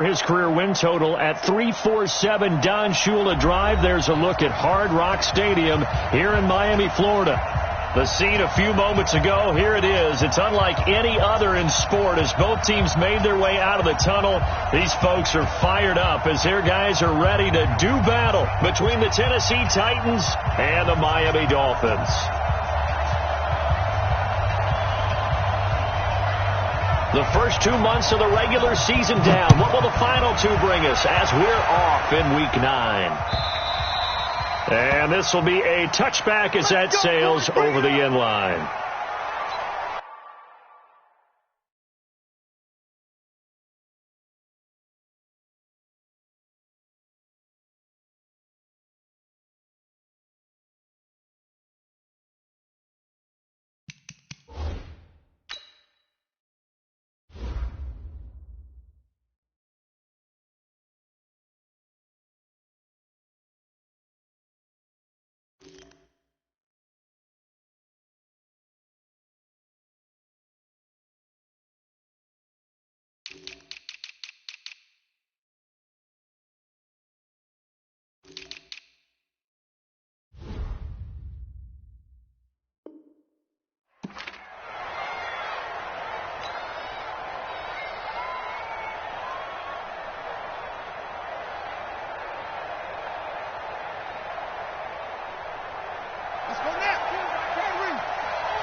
His career win total at 347. Don Shula Drive. There's a look at Hard Rock Stadium here in Miami, Florida. The scene a few moments ago, here it is. It's unlike any other in sport as both teams made their way out of the tunnel. These folks are fired up as their guys are ready to do battle between the Tennessee Titans and the Miami Dolphins. The first 2 months of the regular season down. What will the final two bring us as we're off in Week 9? And this will be a touchback as that sails over the end line.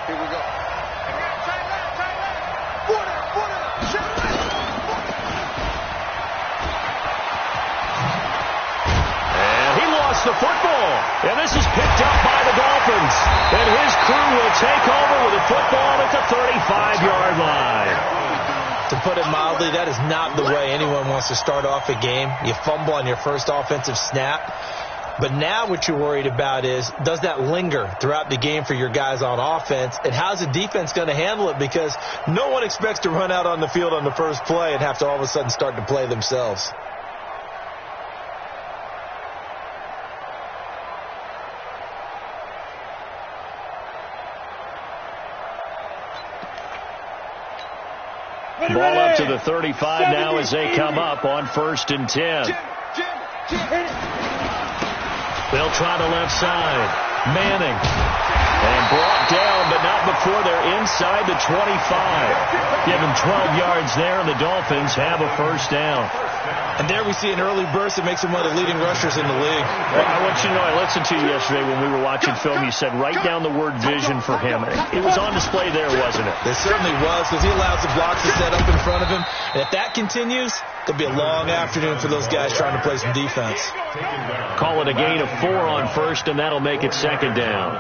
Here we go. And he lost the football. And this is picked up by the Dolphins. And his crew will take over with the football at the 35-yard line. To put it mildly, that is not the way anyone wants to start off a game. You fumble on your first offensive snap. But now what you're worried about is, does that linger throughout the game for your guys on offense? And how's the defense going to handle it? Because no one expects to run out on the field on the first play and have to all of a sudden start to play themselves. Ball up to the 35 now as they come up on 1st and 10. They'll try the left side. Manning. And brought down, but not before they're inside the 25. Give them 12 yards there, and the Dolphins have a first down. And there we see an early burst that makes him one of the leading rushers in the league. Well, I want you to know, I listened to you yesterday when we were watching film. You said write down the word vision for him. It was on display there, wasn't it? It certainly was, because he allows the blocks to set up in front of him. And if that continues, it'll be a long afternoon for those guys trying to play some defense. Call it a gain of 4 on first, and that'll make it 2nd down.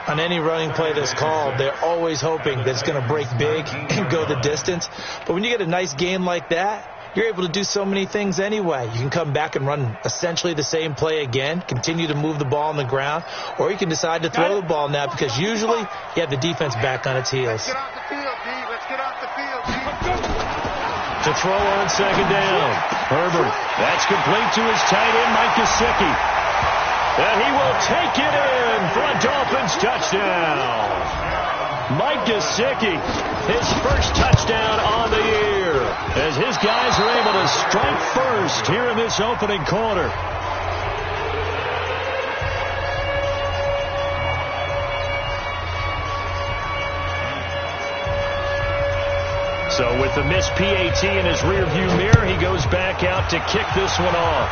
On any running play that's called, they're always hoping that it's going to break big and go the distance. But when you get a nice game like that, you're able to do so many things anyway. You can come back and run essentially the same play again, continue to move the ball on the ground, or you can decide to throw the ball now because usually you have the defense back on its heels. Let's get off the field, D. Let's get off the field, D. To throw on 2nd down. Herbert. That's complete to his tight end, Mike Gesicki. And he will take it in for a Dolphins touchdown. Mike Gesicki, his first touchdown on the year, as his guys are able to strike first here in this opening quarter. So with the missed PAT in his rearview mirror, he goes back out to kick this one off.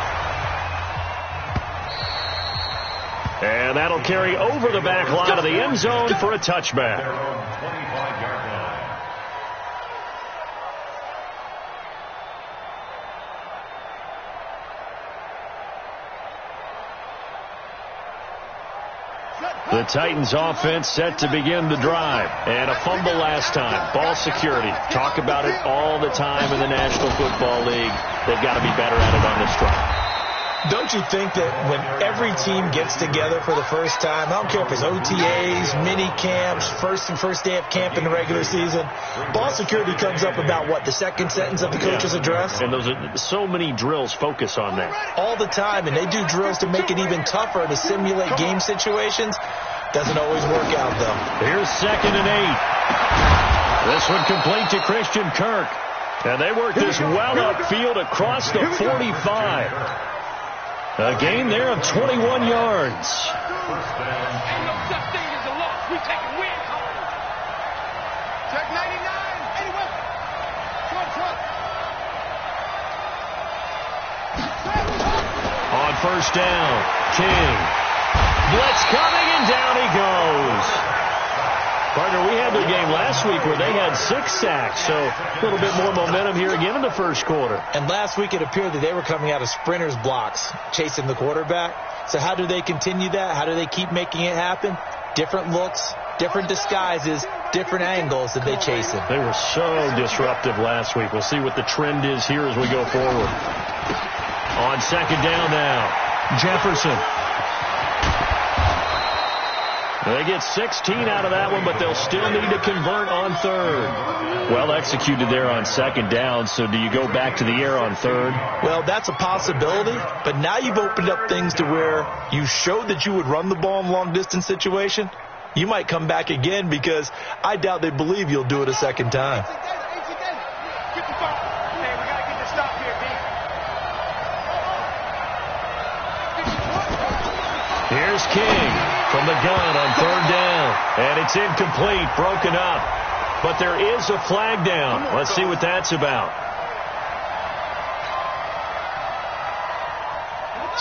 And that'll carry over the back line of the end zone for a touchback. The Titans offense set to begin the drive. And a fumble last time. Ball security. Talk about it all the time in the National Football League. They've got to be better at it on this drive. Don't you think that when every team gets together for the first time, I don't care if it's OTAs, mini camps, first day of camp in the regular season, ball security comes up about what, the second sentence of the coach's address? And those are so many drills focus on that. All the time, and they do drills to make it even tougher to simulate game situations. Doesn't always work out, though. Here's 2nd and 8. This one complete to Christian Kirk. And they work this well upfield across the 45. A gain there of 21 yards. On first down, King. Blitz coming, and down he goes. Partner, we had their game last week where they had 6 sacks, so a little bit more momentum here again in the first quarter. And last week it appeared that they were coming out of sprinters blocks, chasing the quarterback. So how do they continue that? How do they keep making it happen? Different looks, different disguises, different angles that they chase him. They were so disruptive last week. We'll see what the trend is here as we go forward. On second down now, Jefferson. They get 16 out of that one, but they'll still need to convert on third. Well executed there on second down, so do you go back to the air on third? Well, that's a possibility, but now you've opened up things to where you showed that you would run the ball in long-distance situation. You might come back again because I doubt they believe you'll do it a second time. Here's King from the gun on third down. And it's incomplete, broken up. But there is a flag down. Let's see what that's about.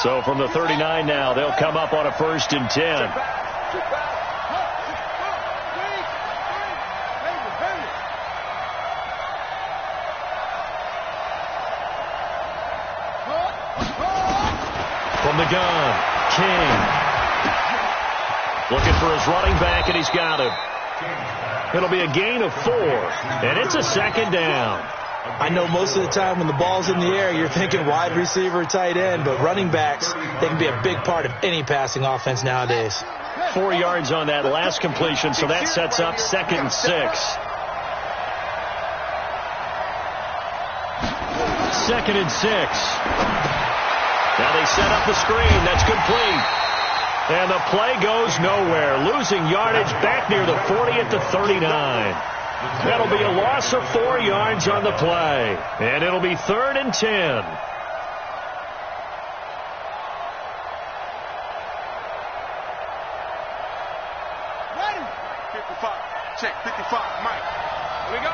So from the 39 now, they'll come up on a 1st and 10. From the gun, King. Looking for his running back, and he's got him. It'll be a gain of 4, and it's a second down. I know most of the time when the ball's in the air, you're thinking wide receiver, tight end, but running backs, they can be a big part of any passing offense nowadays. 4 yards on that last completion, so that sets up 2nd and 6. 2nd and 6. Now they set up the screen. That's complete. And the play goes nowhere. Losing yardage back near the 40 at the 39. That'll be a loss of 4 yards on the play. And it'll be 3rd and 10. Ready? 55. Check. 55. Mike. Here we go.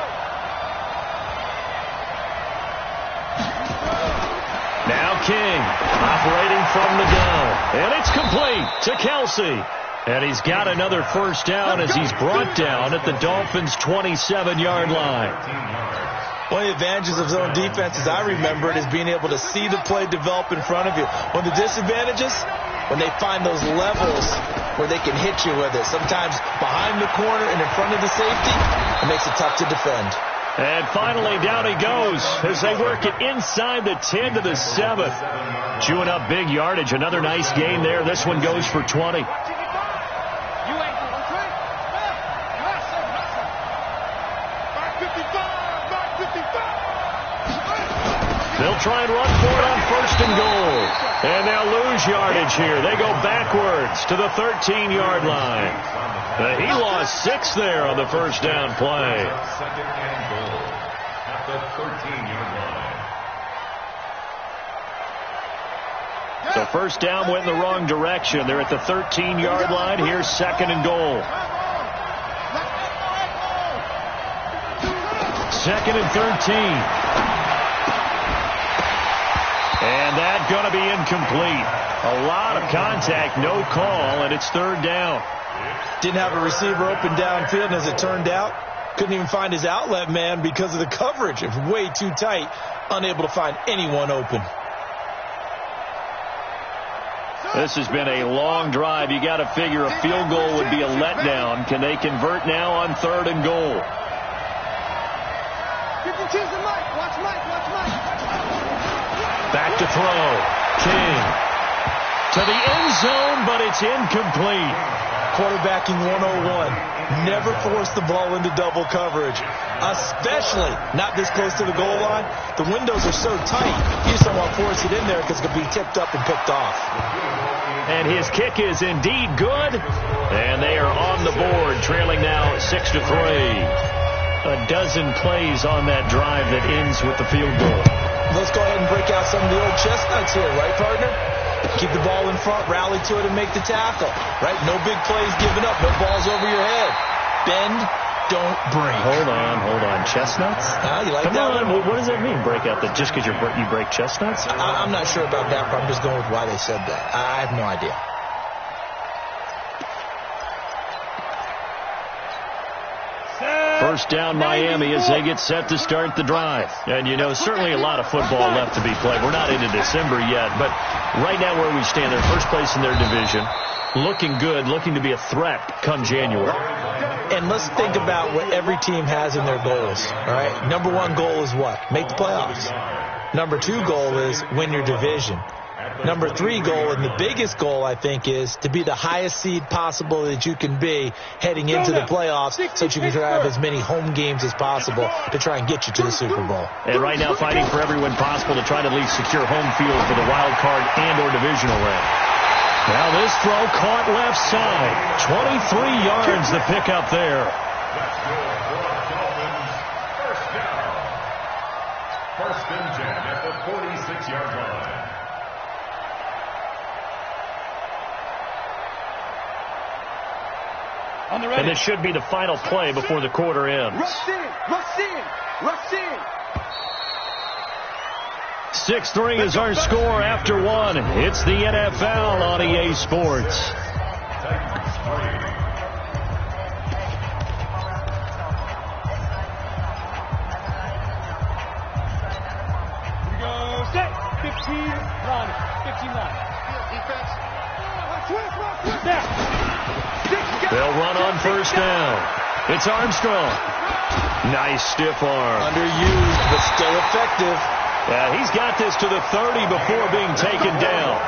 Now King operating from the gun. And it's complete to Kelsey. And he's got another first down as he's brought down at the Dolphins' 27-yard line. One of the advantages of zone defense, as I remember it, is being able to see the play develop in front of you. One of the disadvantages, when they find those levels where they can hit you with it. Sometimes behind the corner and in front of the safety, it makes it tough to defend. And finally, down he goes as they work it inside the 10 to the 7. Chewing up big yardage. Another nice gain there. This one goes for 20. They'll try and run for it on 1st and goal. And they'll lose yardage here. They go backwards to the 13-yard line. He lost 6 there on the first down play. So first down went in the wrong direction. They're at the 13-yard line. Here's 2nd and goal. 2nd and 13. And that's going to be incomplete. A lot of contact, no call, and it's 3rd down. Didn't have a receiver open downfield, and as it turned out, couldn't even find his outlet man because of the coverage. It was way too tight, unable to find anyone open. This has been a long drive. You got to figure a field goal would be a letdown. Can they convert now on 3rd and goal? Back to throw. King to the end zone, but it's incomplete. Quarterbacking 101. Never force the ball into double coverage, especially not this close to the goal line. The windows are so tight, you just don't want to force it in there because it could be tipped up and picked off. And his kick is indeed good, and they are on the board, trailing now 6-3. a dozen plays on that drive that ends with the field goal. Let's go ahead and break out some of the old chestnuts here, right, partner? Keep the ball in front, rally to it, and make the tackle, right? No big plays given up, no balls over your head. Bend, don't break. Hold on. Chestnuts? You like Come that on. one? What does that mean, break out? That just because you break chestnuts? I'm not sure about that, but I'm just going with why they said that. I have no idea. First down, Miami, as they get set to start the drive. And, you know, certainly a lot of football left to be played. We're not into December yet, but right now where we stand, they're first place in their division, looking good, looking to be a threat come January. And let's think about what every team has in their goals, all right? Number one goal is what? Make the playoffs. Number two goal is win your division. Number three goal, and the biggest goal, I think, is to be the highest seed possible that you can be heading into the playoffs so that you can have as many home games as possible to try and get you to the Super Bowl. And right now fighting for every win possible to try to at least secure home field for the wild card and or divisional round. Now this throw caught left side. 23 yards the pickup there. First and 10 at the 46-yard line. And this should be the final play before the quarter ends. Rush in. 6-3 is our score after one. It's the NFL on EA Sports. We go set. 15 line. 15 line. Defense. They'll run on first down. It's Armstrong. Nice stiff arm. Underused, but still effective. Yeah, he's got this to the 30 before being taken down.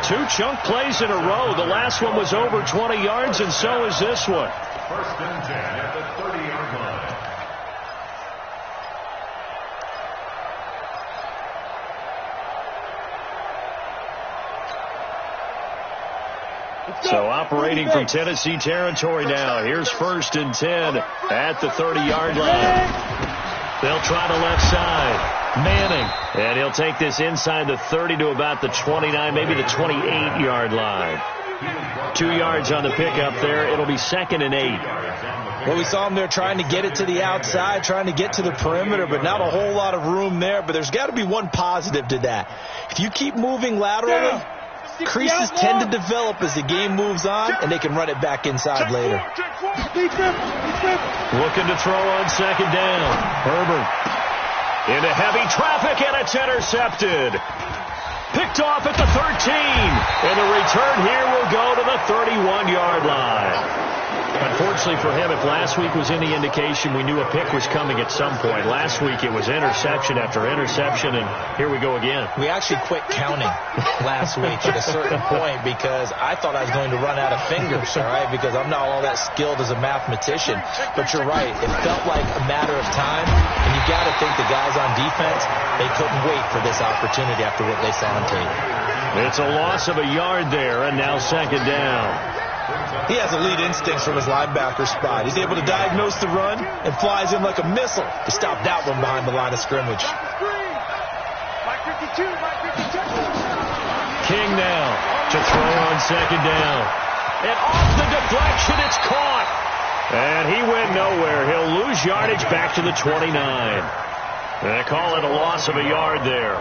Two chunk plays in a row. The last one was over 20 yards, and so is this one. First and 10 at the 30-yard line. So operating from Tennessee territory now. Here's first and 10 at the 30-yard line. They'll try the left side. Manning. And he'll take this inside the 30 to about the 29, maybe the 28-yard line. 2 yards on the pickup there. It'll be 2nd and 8. Well, we saw him there trying to get it to the outside, trying to get to the perimeter, but not a whole lot of room there. But there's got to be one positive to that. If you keep moving laterally, creases tend to develop as the game moves on, and they can run it back inside later. Looking to throw on second down. Herbert into heavy traffic, and it's intercepted. Picked off at the 13. And the return here will go to the 31-yard line. Unfortunately for him, if last week was any indication, we knew a pick was coming at some point. Last week it was interception after interception, and here we go again. We actually quit counting last week at a certain point because I thought I was going to run out of fingers, all right, because I'm not all that skilled as a mathematician. But you're right. It felt like a matter of time, and you got to think the guys on defense, they couldn't wait for this opportunity after what they saw on tape. It's a loss of a yard there, and now second down. He has elite instincts from his linebacker spot. He's able to diagnose the run and flies in like a missile to stop that one behind the line of scrimmage. King now to throw on second down. And off the deflection, it's caught. And he went nowhere. He'll lose yardage back to the 29. They call it a loss of a yard there.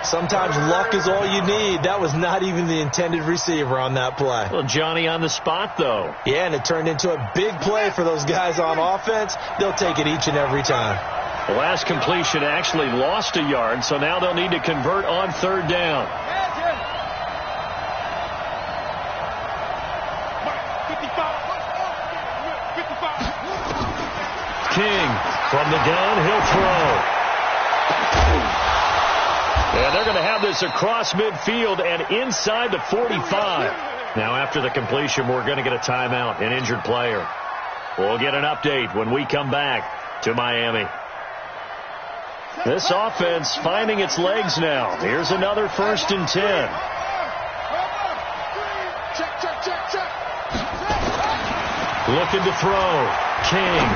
Sometimes luck is all you need. That was not even the intended receiver on that play. Well, Johnny on the spot, though. Yeah, and it turned into a big play for those guys on offense. They'll take it each and every time. The last completion actually lost a yard, so now they'll need to convert on third down. King from the gun, he'll throw. And they're going to have this across midfield and inside the 45. Now after the completion, we're going to get a timeout, an injured player. We'll get an update when we come back to Miami. This offense finding its legs now. Here's another first and 10. Looking to throw. King.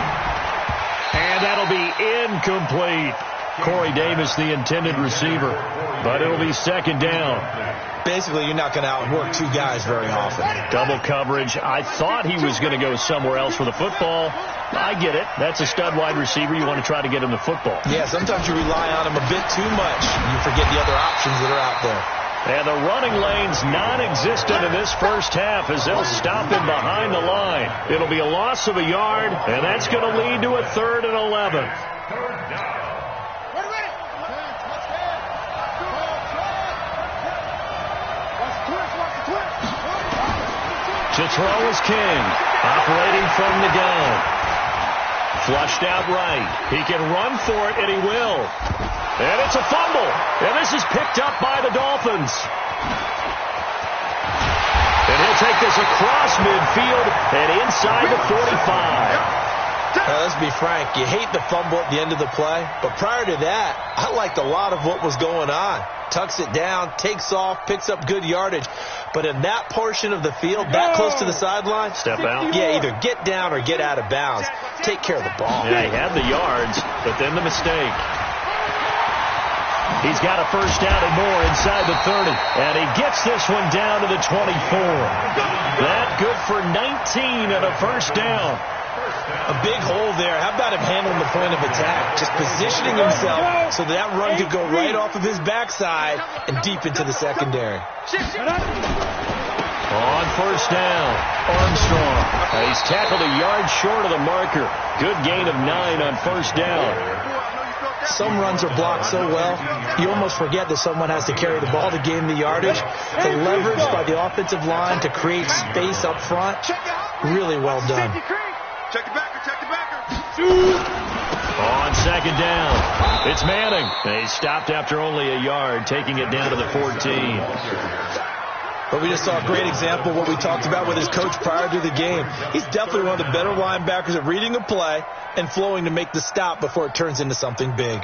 And that'll be incomplete. Corey Davis, the intended receiver. But it'll be second down. Basically, you're not going to outwork two guys very often. Double coverage. I thought he was going to go somewhere else with the football. I get it. That's a stud wide receiver. You want to try to get him the football. Yeah, sometimes you rely on him a bit too much. You forget the other options that are out there. And the running lane's non-existent in this first half as they'll stop him behind the line. It'll be a loss of a yard, and that's going to lead to a 3rd and 11. To throw is King, operating from the gun. Flushed out right. He can run for it, and he will. And it's a fumble. And this is picked up by the Dolphins. And he'll take this across midfield and inside the 45. Now, let's be frank. You hate the fumble at the end of the play. But prior to that, I liked a lot of what was going on. Tucks it down, takes off, picks up good yardage. But in that portion of the field, that close to the sideline, step out. Yeah, either get down or get out of bounds. Take care of the ball. Yeah, he had the yards, but then the mistake. He's got a first down and more inside the 30. And he gets this one down to the 24. That good for 19 and a first down. A big hole there. How about him handling the point of attack? Just positioning himself so that run could go right off of his backside and deep into the secondary. On first down, Armstrong. He's tackled a yard short of the marker. Good gain of 9 on first down. Some runs are blocked so well, you almost forget that someone has to carry the ball to gain the yardage. The leverage by the offensive line to create space up front, really well done. Check the backer, check the backer. On second down, it's Manning. He stopped after only a yard, taking it down to the 14. But we just saw a great example of what we talked about with his coach prior to the game. He's definitely one of the better linebackers at reading a play and flowing to make the stop before it turns into something big.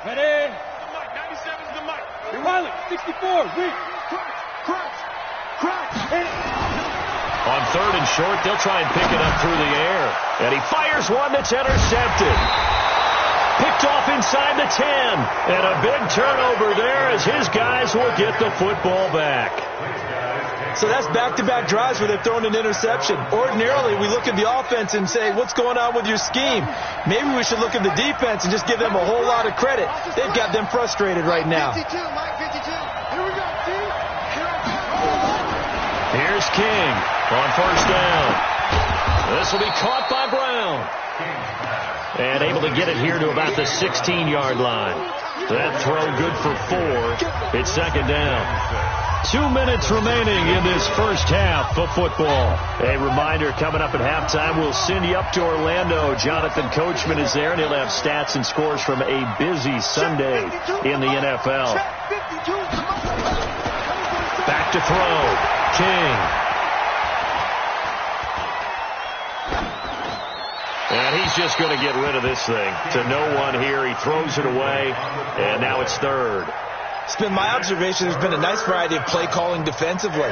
Ready? 97's the mic. Riley, 64, weak. Crouch. On third and short, they'll try and pick it up through the air. And he fires one that's intercepted. Picked off inside the 10. And a big turnover there as his guys will get the football back. So that's back-to-back drives where they've thrown an interception. Ordinarily, we look at the offense and say, what's going on with your scheme? Maybe we should look at the defense and just give them a whole lot of credit. They've got them frustrated right now. 52, Mike 52. Here we go, team. Here's King on first down. This will be caught by Brown. And able to get it here to about the 16-yard line. That throw good for 4. It's second down. 2 minutes remaining in this first half of football. A reminder, coming up at halftime, we'll send you up to Orlando. Jonathan Coachman is there, and he'll have stats and scores from a busy Sunday in the NFL. Back to throw. King. And he's just going to get rid of this thing. To no one here. He throws it away, and now it's third. It's been my observation there's been a nice variety of play calling defensively.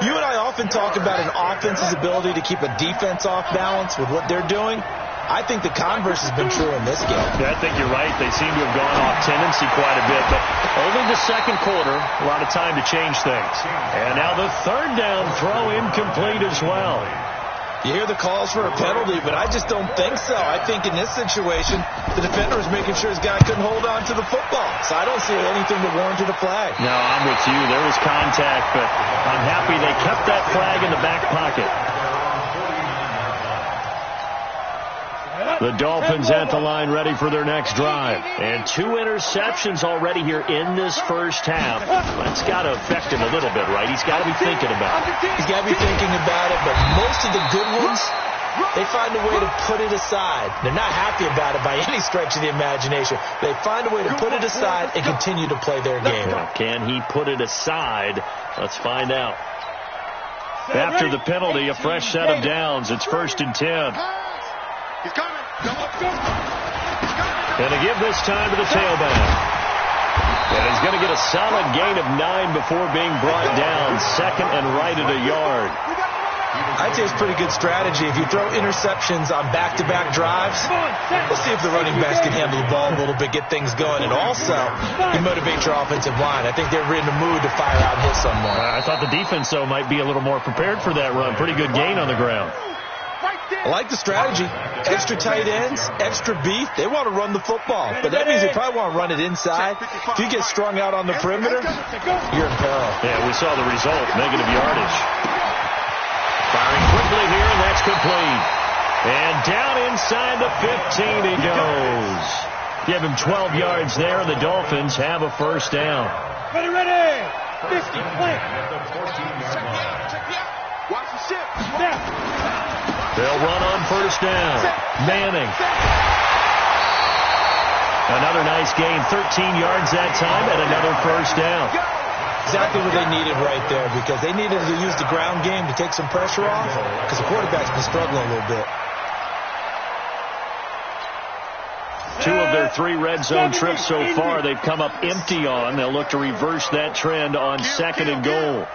You and I often talk about an offense's ability to keep a defense off balance with what they're doing. I think the converse has been true in this game. Yeah, I think you're right. They seem to have gone off tendency quite a bit, but only the second quarter, a lot of time to change things. And now the third down throw incomplete as well. You hear the calls for a penalty, but I just don't think so. I think in this situation, the defender was making sure his guy couldn't hold on to the football. So I don't see anything that warranted a flag. No, I'm with you. There was contact, but I'm happy they kept that flag in the back pocket. The Dolphins at the line ready for their next drive. And 2 interceptions already here in this first half. That's got to affect him a little bit, right? He's got to be thinking about it. He's got to be thinking about it, but most of the good ones, they find a way to put it aside. They're not happy about it by any stretch of the imagination. They find a way to put it aside and continue to play their game. Now, can he put it aside? Let's find out. After the penalty, a fresh set of downs. It's 1st and 10. He's coming. And to give this time to the tailback. And he's going to get a solid gain of 9 before being brought down. Second and right at a yard. I'd say it's pretty good strategy. If you throw interceptions on back-to-back drives, we'll see if the running backs can handle the ball a little bit, get things going, and also you motivate your offensive line. I think they're in the mood to fire out and hit someone. I thought the defense, though, might be a little more prepared for that run. Pretty good gain on the ground. I like the strategy. Extra tight ends, extra beef. They want to run the football. But that means they probably want to run it inside. If you get strung out on the perimeter, you're in peril. Yeah, we saw the result. Negative yardage. Firing quickly here, and that's complete. And down inside the 15 he goes. Give him 12 yards there, and the Dolphins have a first down. Ready. 50, play. Watch the ship. They'll run on first down. Manning. Another nice gain, 13 yards that time, and another first down. Exactly what they needed right there, because they needed to use the ground game to take some pressure off, because the quarterback's been struggling a little bit. 2 of their 3 red zone trips so far they've come up empty on. They'll look to reverse that trend on 2nd and goal.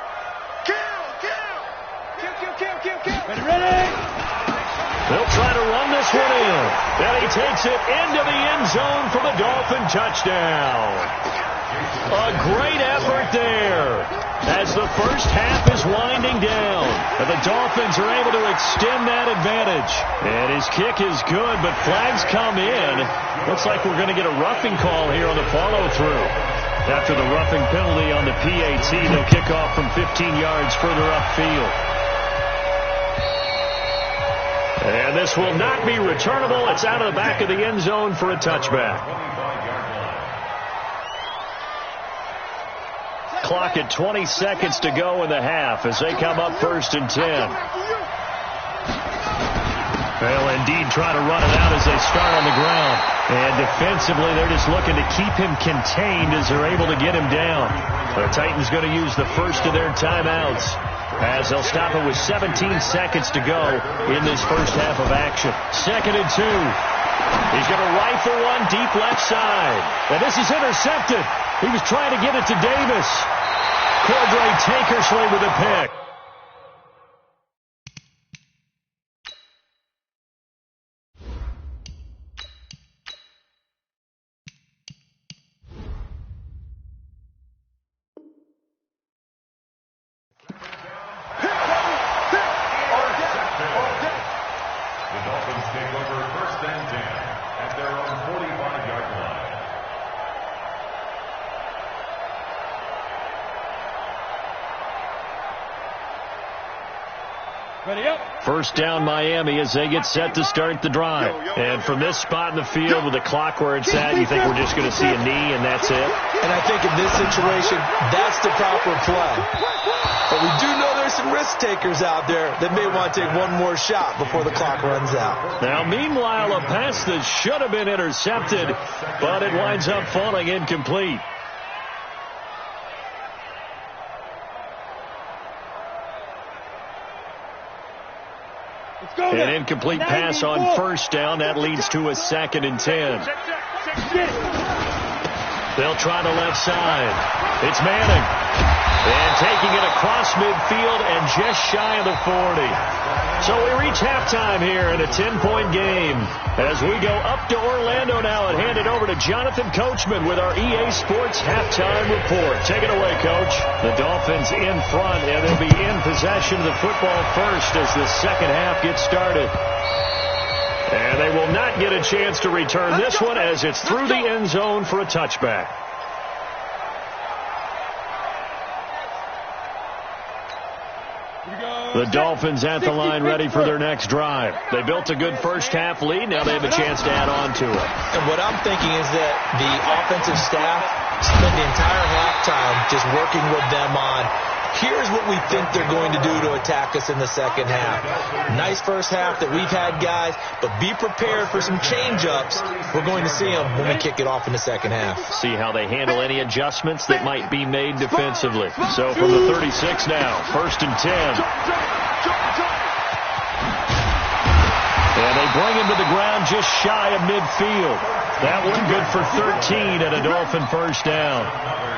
They'll try to run this one in. And he takes it into the end zone for the Dolphin touchdown. A great effort there as the first half is winding down. And the Dolphins are able to extend that advantage. And his kick is good, but flags come in. Looks like we're going to get a roughing call here on the follow-through. After the roughing penalty on the PAT, they'll kick off from 15 yards further upfield. And this will not be returnable. It's out of the back of the end zone for a touchback. Clock at 20 seconds to go in the half as they come up 1st and 10. They'll indeed try to run it out as they start on the ground. And defensively, they're just looking to keep him contained as they're able to get him down. The Titans going to use the first of their timeouts as they'll stop it with 17 seconds to go in this first half of action. 2nd and 2. He's going to rifle one deep left side. And this is intercepted. He was trying to get it to Davis. Cordray Tankersley with a pick. First down Miami as they get set to start the drive. And from this spot in the field with the clock where it's at, you think we're just going to see a knee and that's it? And I think in this situation, that's the proper play. But we do know there's some risk takers out there that may want to take one more shot before the clock runs out. Now, meanwhile, a pass that should have been intercepted, but it winds up falling incomplete. An incomplete pass on first down. That leads to a 2nd and 10. They'll try the left side. It's Manning. And taking it across midfield and just shy of the 40. So we reach halftime here in a 10-point game. As we go up to Orlando now and hand it over to Jonathan Coachman with our EA Sports Halftime Report. Take it away, Coach. The Dolphins in front, and they'll be in possession of the football first as the second half gets started. And they will not get a chance to return this one as it's through the end zone for a touchback. The Dolphins at the line ready for their next drive. They built a good first half lead. Now they have a chance to add on to it. And what I'm thinking is that the offensive staff spent the entire halftime just working with them on, here's what we think they're going to do to attack us in the second half. Nice first half that we've had, guys, but be prepared for some change-ups. We're going to see them when we kick it off in the second half. See how they handle any adjustments that might be made defensively. So from the 36 now, 1st and 10. And they bring him to the ground just shy of midfield. That one good for 13 and a Dolphin first down.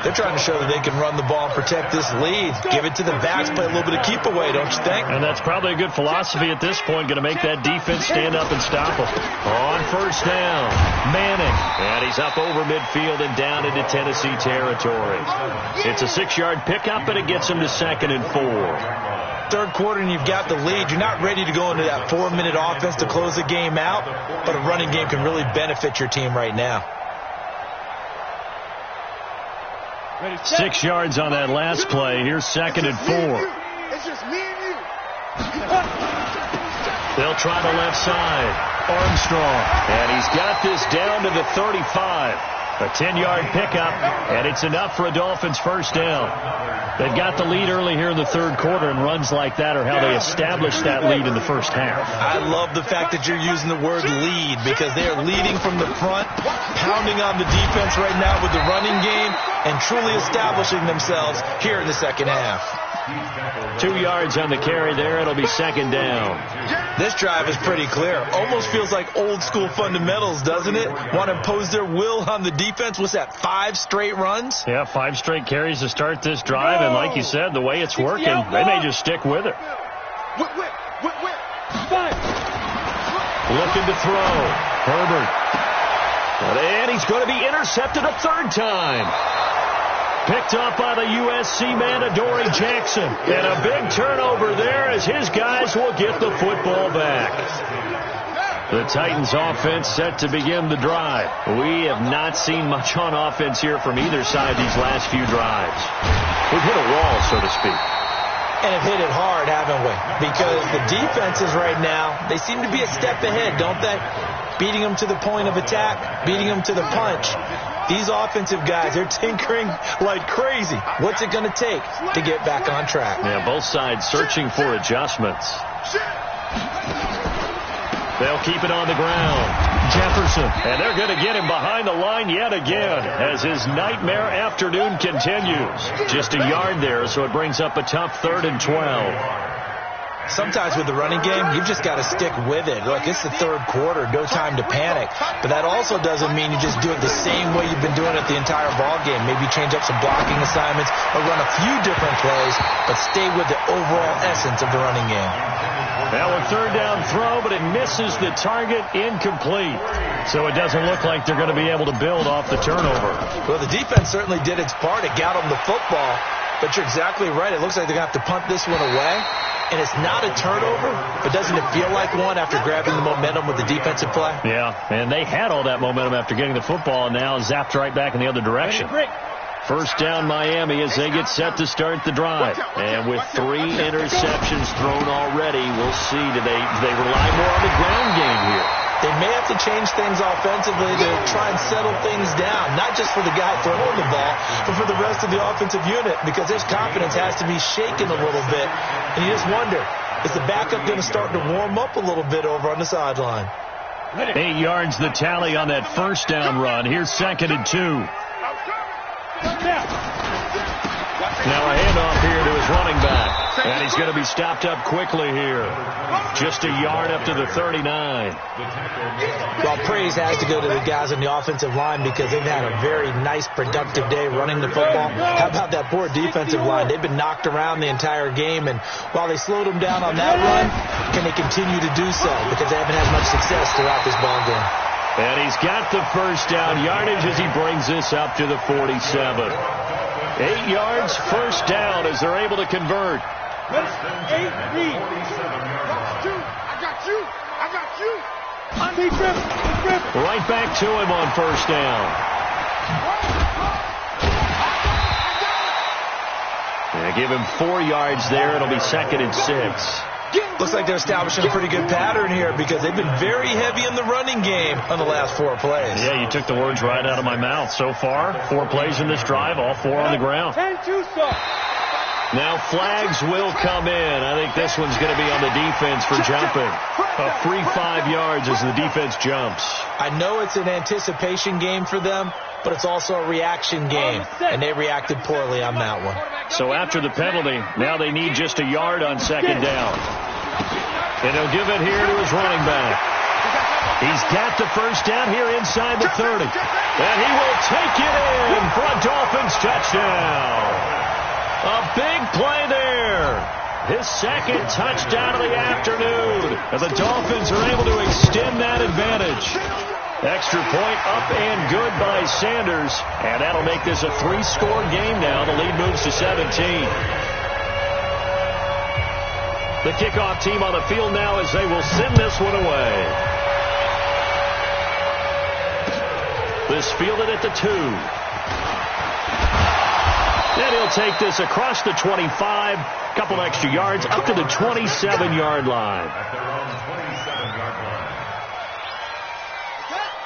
They're trying to show that they can run the ball and protect this lead. Give it to the backs, play a little bit of keep away, don't you think? And that's probably a good philosophy at this point, going to make that defense stand up and stop them. On first down, Manning. And he's up over midfield and down into Tennessee territory. It's a 6-yard pickup, and it gets him to 2nd and 4. Third quarter and you've got the lead. You're not ready to go into that 4-minute offense to close the game out, but a running game can really benefit your team right now. 6 yards on that last play. Here's 2nd and 4. It's just me and you. They'll try the left side. Armstrong. And he's got this down to the 35. A 10-yard pickup, and it's enough for a Dolphins first down. They've got the lead early here in the third quarter, and runs like that are how they established that lead in the first half. I love the fact that you're using the word lead because they are leading from the front, pounding on the defense right now with the running game, and truly establishing themselves here in the second half. 2 yards on the carry there. It'll be 2nd down. This drive is pretty clear. Almost feels like old school fundamentals, doesn't it? Want to impose their will on the defense. What's that, 5 straight runs? Yeah, 5 straight carries to start this drive. And like you said, the way it's working, they may just stick with it. Looking to throw. Herbert. And he's going to be intercepted a 3rd time. Picked up by the USC man, Adoree Jackson. And a big turnover there as his guys will get the football back. The Titans offense set to begin the drive. We have not seen much on offense here from either side these last few drives. We've hit a wall, so to speak. And have hit it hard, haven't we? Because the defenses right now, they seem to be a step ahead, don't they? Beating them to the point of attack, beating them to the punch. These offensive guys, they're tinkering like crazy. What's it going to take to get back on track? Yeah, both sides searching for adjustments. They'll keep it on the ground. Jefferson, and they're going to get him behind the line yet again as his nightmare afternoon continues. Just a yard there, so it brings up a tough 3rd and 12. Sometimes with the running game, you've just got to stick with it. Like, it's the third quarter, no time to panic. But that also doesn't mean you just do it the same way you've been doing it the entire ball game. Maybe change up some blocking assignments or run a few different plays, but stay with the overall essence of the running game. Now a 3rd down throw, but it misses the target, incomplete. So it doesn't look like they're going to be able to build off the turnover. Well, the defense certainly did its part. It got them the football. But you're exactly right. It looks like they're going to have to punt this one away. And it's not a turnover, but doesn't it feel like one after grabbing the momentum with the defensive play? Yeah, and they had all that momentum after getting the football, and now zapped right back in the other direction. First down Miami as they get set to start the drive. And with 3 interceptions thrown already, we'll see. Do they rely more on the ground game here? They may have to change things offensively to try and settle things down, not just for the guy throwing the ball, but for the rest of the offensive unit, because his confidence has to be shaken a little bit. And you just wonder, is the backup going to start to warm up a little bit over on the sideline? 8 yards the tally on that first down run. Here's 2nd and 2. Now a handoff here to his running back. And he's going to be stopped up quickly here. Just a yard up to the 39. Well, praise has to go to the guys on the offensive line because they've had a very nice, productive day running the football. How about that poor defensive line? They've been knocked around the entire game, and while they slowed them down on that run, can they continue to do so? Because they haven't had much success throughout this ball game. And he's got the first down yardage as he brings this up to the 47. 8 yards, first down as they're able to convert. I got you. Right back to him on first down. Yeah, give him 4 yards there. It'll be 2nd and 6. Looks like they're establishing a pretty good pattern here because they've been very heavy in the running game on the last 4 plays. Yeah, you took the words right out of my mouth. So far, 4 plays in this drive, all 4 on the ground. Now flags will come in. I think this one's going to be on the defense for jumping. A free 5 yards as the defense jumps. I know it's an anticipation game for them, but it's also a reaction game, and they reacted poorly on that one. So after the penalty, now they need just a yard on 2nd down. And he'll give it here to his running back. He's got the first down here inside the 30. And he will take it in for a Dolphins touchdown. A big play there. His second touchdown of the afternoon. And the Dolphins are able to extend that advantage. Extra point up and good by Sanders. And that'll make this a 3-score game now. The lead moves to 17. The kickoff team on the field now as they will send this one away. This fielded at the 2. And he'll take this across the 25. Couple extra yards up to the 27-yard line. At their own 27-yard line.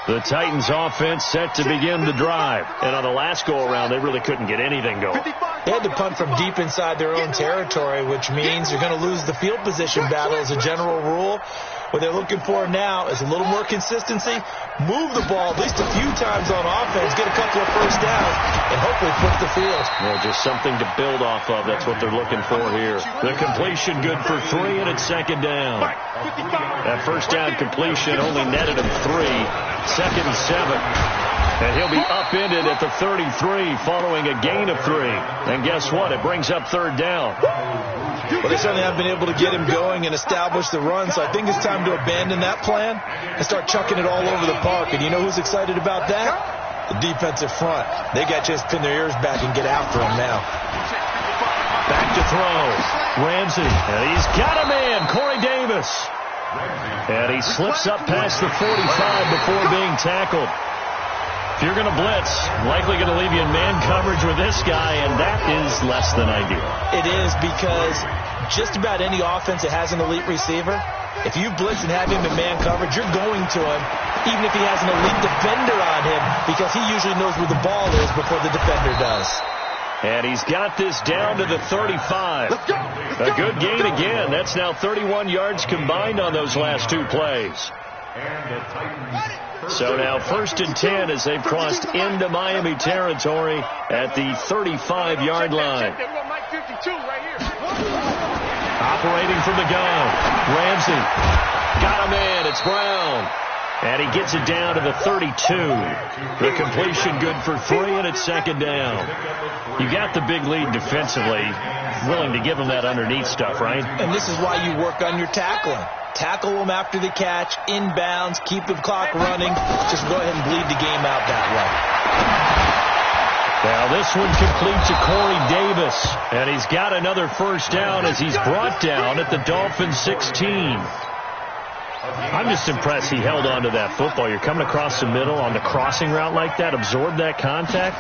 The Titans offense set to begin the drive. And on the last go-around, they really couldn't get anything going. They had to punt from deep inside their own territory, which means you're going to lose the field position battle as a general rule. What they're looking for now is a little more consistency, move the ball at least a few times on offense, get a couple of first downs, and hopefully flip the field. Well, just something to build off of. That's what they're looking for here. The completion good for 3, and it's second down. That first down completion only netted him 3. Second and 7. And he'll be upended at the 33 following a gain of 3. And guess what? It brings up third down. Well, they certainly haven't been able to get him going and establish the run, so I think it's time to abandon that plan and start chucking it all over the park. And you know who's excited about that? The defensive front. They got to just pin their ears back and get after him now. Back to throw. Ramsey. And he's got a man, Corey Davis. And he slips up past the 45 before being tackled. If you're going to blitz, likely going to leave you in man coverage with this guy, and that is less than ideal. It is, because just about any offense that has an elite receiver, if you blitz and have him in man coverage, you're going to him, even if he has an elite defender on him, because he usually knows where the ball is before the defender does. And he's got this down to the 35. A good gain again. That's now 31 yards combined on those last 2 plays. So now 1st and 10 as they've crossed into Miami territory at the 35-yard line. Operating from the gun, Ramsey got a man. It's Brown. And he gets it down to the 32. The completion good for 3, and it's second down. You got the big lead defensively, willing to give them that underneath stuff, right? And this is why you work on your tackling. Tackle them after the catch, inbounds, keep the clock running. Just go ahead and bleed the game out that way. Now this one complete to Corey Davis. And he's got another first down as he's brought down at the Dolphins 16. I'm just impressed he held on to that football. You're coming across the middle on the crossing route like that, absorb that contact.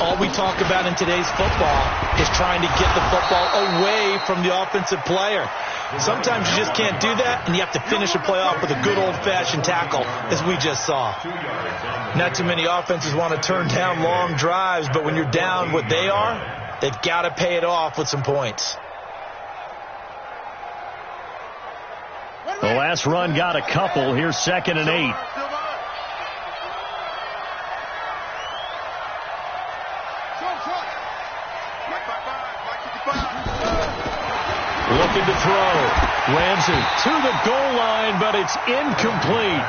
All we talk about in today's football is trying to get the football away from the offensive player. Sometimes you just can't do that, and you have to finish a play off with a good old-fashioned tackle, as we just saw. Not too many offenses want to turn down long drives, but when you're down what they are, they've got to pay it off with some points. The last run got a couple. Here's 2nd and 8. Looking to throw. Ramsey to the goal line, but it's incomplete.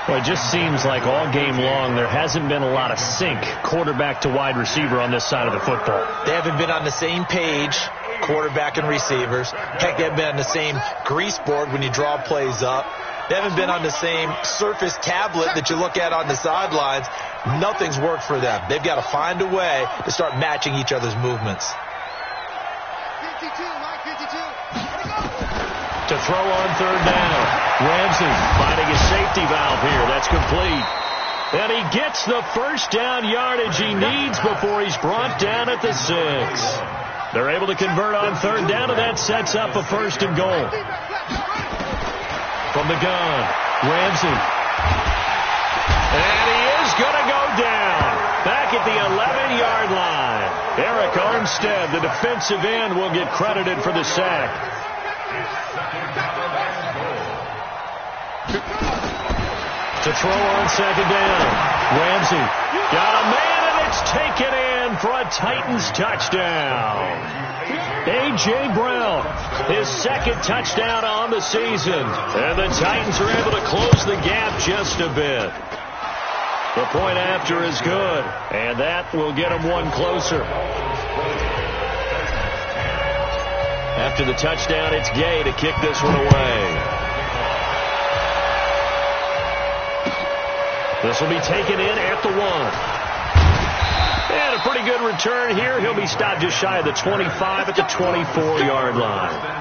Well, it just seems like all game long there hasn't been a lot of sync quarterback to wide receiver on this side of the football. They haven't been on the same page, quarterback and receivers. Heck, they haven't been on the same grease board when you draw plays up. They haven't been on the same surface tablet that you look at on the sidelines. Nothing's worked for them. They've got to find a way to start matching each other's movements. To throw on third down. Ramsey finding a safety valve here. That's complete. And he gets the first down yardage he needs before he's brought down at the 6. They're able to convert on third down, and that sets up a 1st and goal. From the gun, Ramsey. And he is going to go down. Back at the 11-yard line. Eric Armstead, the defensive end, will get credited for the sack. To throw on second down. Ramsey got a man, and it's taken in for a Titans touchdown. A.J. Brown, his second touchdown on the season. And the Titans are able to close the gap just a bit. The point after is good, and that will get them one closer. After the touchdown, it's Gay to kick this one away. This will be taken in at the 1. And a pretty good return here. He'll be stopped just shy of the 25 at the 24-yard line.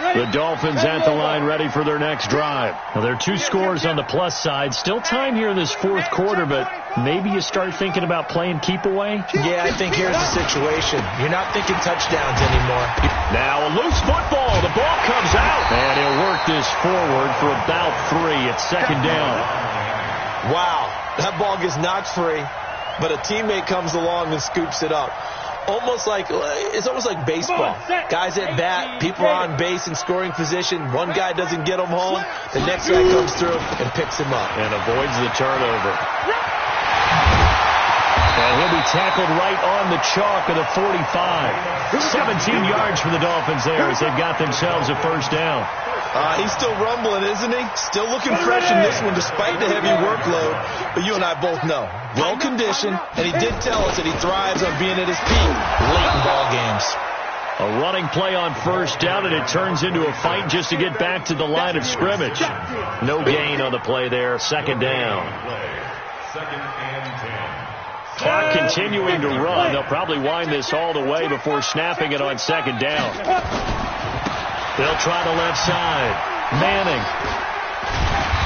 The Dolphins at the line ready for their next drive. Now, there are 2 scores on the plus side. Still time here in this fourth quarter, but maybe you start thinking about playing keep away? Yeah, I think here's the situation. You're not thinking touchdowns anymore. Now a loose football. The ball comes out. And he'll work this forward for about 3. It's second down. Wow, that ball gets knocked free, but a teammate comes along and scoops it up. It's almost like baseball. Guys at bat, people are on base in scoring position. One guy doesn't get him home. The next guy comes through and picks him up. And avoids the turnover. And he'll be tackled right on the chalk of the 45. 17 yards for the Dolphins there as they've got themselves a first down. He's still rumbling, isn't he? Still looking fresh in this one despite the heavy workload. But you and I both know, well-conditioned, and he did tell us that he thrives on being at his peak late in ball games. A running play on first down, and it turns into a fight just to get back to the line of scrimmage. No gain on the play there. Second down. Clock continuing to run. They'll probably wind this all the way before snapping it on second down. They'll try the left side. Manning.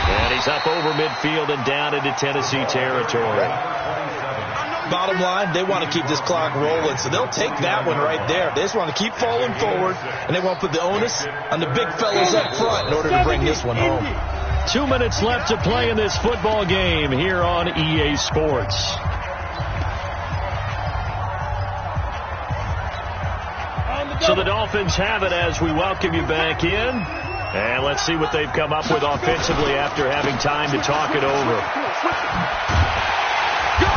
And he's up over midfield and down into Tennessee territory. Bottom line, they want to keep this clock rolling, so they'll take that one right there. They just want to keep falling forward, and they want to put the onus on the big fellas up front in order to bring this one home. 2 minutes left to play in this football game here on EA Sports. So the Dolphins have it as we welcome you back in. And let's see what they've come up with offensively after having time to talk it over.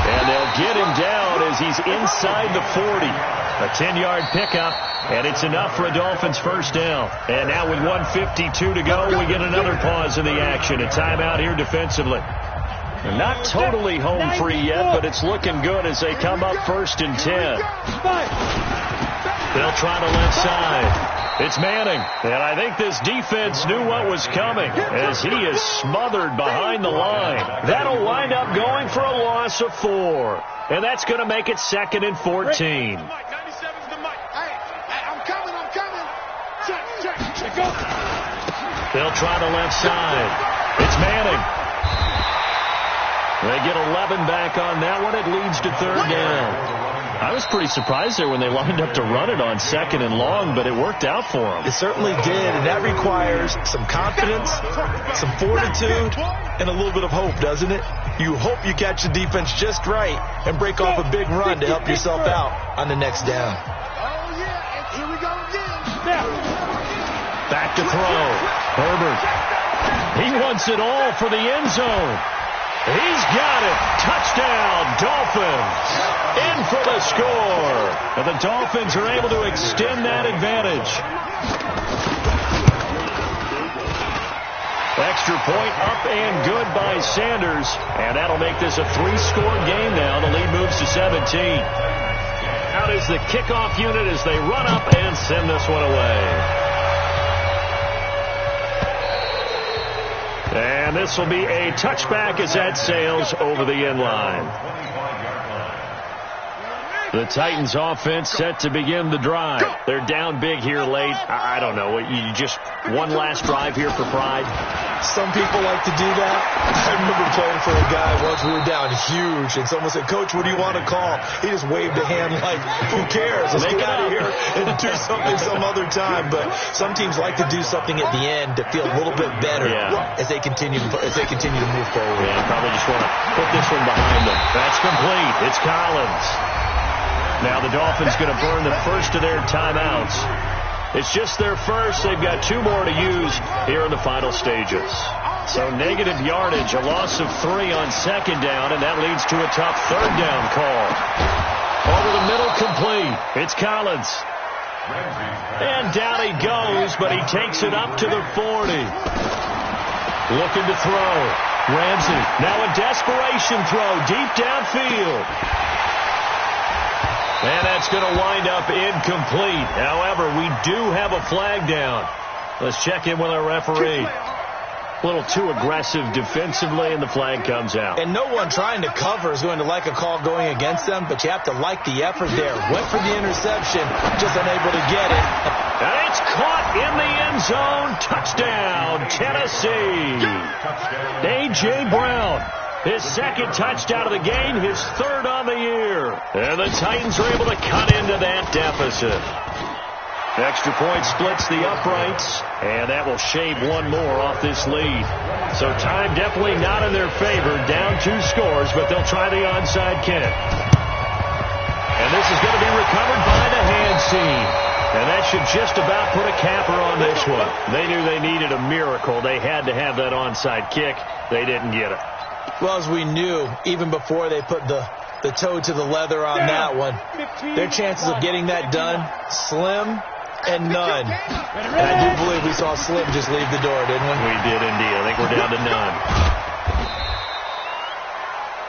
And they'll get him down as he's inside the 40. A 10-yard pickup, and it's enough for a Dolphins first down. And now with 1:52 to go, we get another pause in the action. A timeout here defensively. They're not totally home free yet, but it's looking good as they come up 1st and 10. They'll try the left side. It's Manning. And I think this defense knew what was coming as he is smothered behind the line. That'll wind up going for a loss of 4. And that's going to make it 2nd and 14. They'll try the left side. It's Manning. They get 11 back on that one. It leads to 3rd down. I was pretty surprised there when they lined up to run it on 2nd and long, but it worked out for them. It certainly did, and that requires some confidence, some fortitude, and a little bit of hope, doesn't it? You hope you catch the defense just right and break off a big run to help yourself out on the next down. Here we go again. Back to throw. Herbert. He wants it all for the end zone. He's got it. Touchdown, Dolphins. In for the score. And the Dolphins are able to extend that advantage. Extra point up and good by Sanders. And that'll make this a 3-score game now. The lead moves to 17. Out is the kickoff unit as they run up and send this one away. And this will be a touchback as that sails over the end line. The Titans offense set to begin the drive. They're down big here late. I don't know. You just one last drive here for pride? Some people like to do that. I remember playing for a guy once. We were down huge, and someone said, "Coach, what do you want to call?" He just waved a hand like, "Who cares? Let's get out of here and do something some other time." But some teams like to do something at the end to feel a little bit better as they continue to move forward. Yeah, probably just want to put this one behind them. That's complete. It's Collins. Now the Dolphins going to burn the first of their timeouts. It's just their first. They've got 2 more to use here in the final stages. So negative yardage, a loss of 3 on second down, and that leads to a tough third down call. Over the middle, complete. It's Collins. And down he goes, but he takes it up to the 40. Looking to throw. Ramsey, now a desperation throw deep downfield. And that's going to wind up incomplete. However, we do have a flag down. Let's check in with our referee. A little too aggressive defensively, and the flag comes out. And no one trying to cover is going to like a call going against them, but you have to like the effort there. Went for the interception, just unable to get it. And it's caught in the end zone. Touchdown, Tennessee. A.J. Brown, his second touchdown of the game, his third on the year. And the Titans are able to cut into that deficit. Extra point splits the uprights, and that will shave one more off this lead. So time definitely not in their favor. Down 2 scores, but they'll try the onside kick. And this is going to be recovered by the hands team. And that should just about put a capper on this one. They knew they needed a miracle. They had to have that onside kick. They didn't get it. Well, as we knew, even before they put the toe to the leather on that one, their chances of getting that done, slim and none. And I do believe we saw Slim just leave the door, didn't we? We did indeed. I think we're down to none.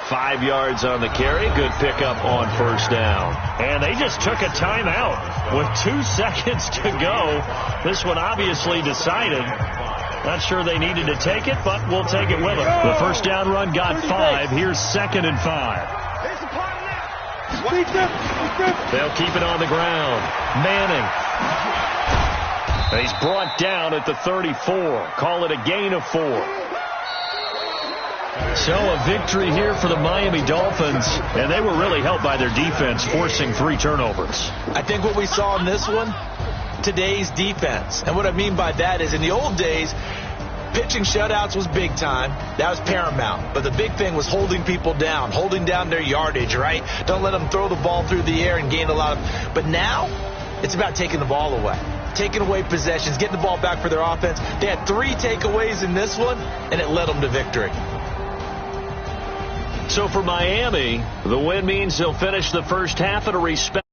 5 yards on the carry. Good pickup on first down. And they just took a timeout with 2 seconds to go. This one obviously decided. Not sure they needed to take it, but we'll take it with them. The first down run got 5. Here's 2nd and 5. They'll keep it on the ground. Manning. He's brought down at the 34. Call it a gain of 4. So a victory here for the Miami Dolphins, and they were really helped by their defense, forcing 3 turnovers. I think what we saw in this one, today's defense. And what I mean by that is in the old days, pitching shutouts was big time. That was paramount. But the big thing was holding people down, holding down their yardage, right? Don't let them throw the ball through the air and gain a lot of... But now, it's about taking the ball away. Taking away possessions, getting the ball back for their offense. They had 3 takeaways in this one, and it led them to victory. So for Miami, the win means they'll finish the first half at a respect.